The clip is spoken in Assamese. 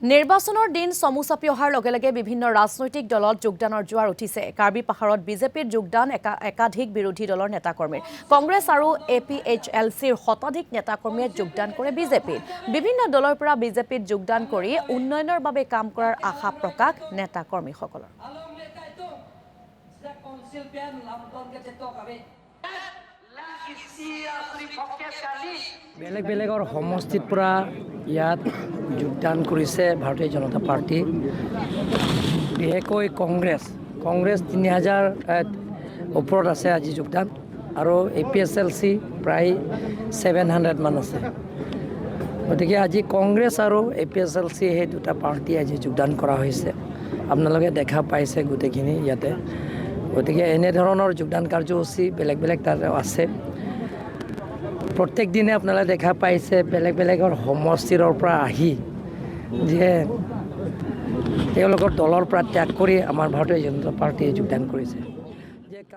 নিৰ্বাচনৰ দিন চমু চাপি অহাৰ লগে লগে বিভিন্ন ৰাজনৈতিক দলত যোগদানৰ জোৱাৰ উঠিছে। কাৰ্বি পাহাৰত বিজেপিৰ যোগদান একাধিক বিৰোধী দলৰ নেতাকৰ্মীৰ। কংগ্ৰেছ আৰু APHLCৰ শতাধিক নেতাকৰ্মীয়ে যোগদান কৰে বিজেপিত। বিভিন্ন দলৰ পৰা বিজেপিত যোগদান কৰি উন্নয়নৰ বাবে কাম কৰাৰ আশা প্ৰকাশ নেতাকৰ্মীসকলৰ। বেলেগ বেলেগৰ সমষ্টিৰ পৰা ইয়াত যোগদান কৰিছে ভাৰতীয় জনতা পাৰ্টি, বিশেষকৈ কংগ্ৰেছ 3000 ওপৰত আছে আজি যোগদান, আৰু APHLC প্ৰায় 700 মান আছে। গতিকে আজি কংগ্ৰেছ আৰু APHLC সেই দুটা পাৰ্টি আজি যোগদান কৰা হৈছে। আপোনালোকে দেখা পাইছে গোটেইখিনি ইয়াতে। গতিকে এনেধৰণৰ যোগদান কাৰ্যসূচী বেলেগ বেলেগ তাত আছে। প্ৰত্যেক দিনে আপোনালোকে দেখা পাইছে বেলেগ বেলেগৰ সমষ্টিৰ পৰা আহি যে তেওঁলোকৰ দলৰ পৰা ত্যাগ কৰি আমাৰ ভাৰতীয় জনতা পাৰ্টীয়ে যোগদান কৰিছে।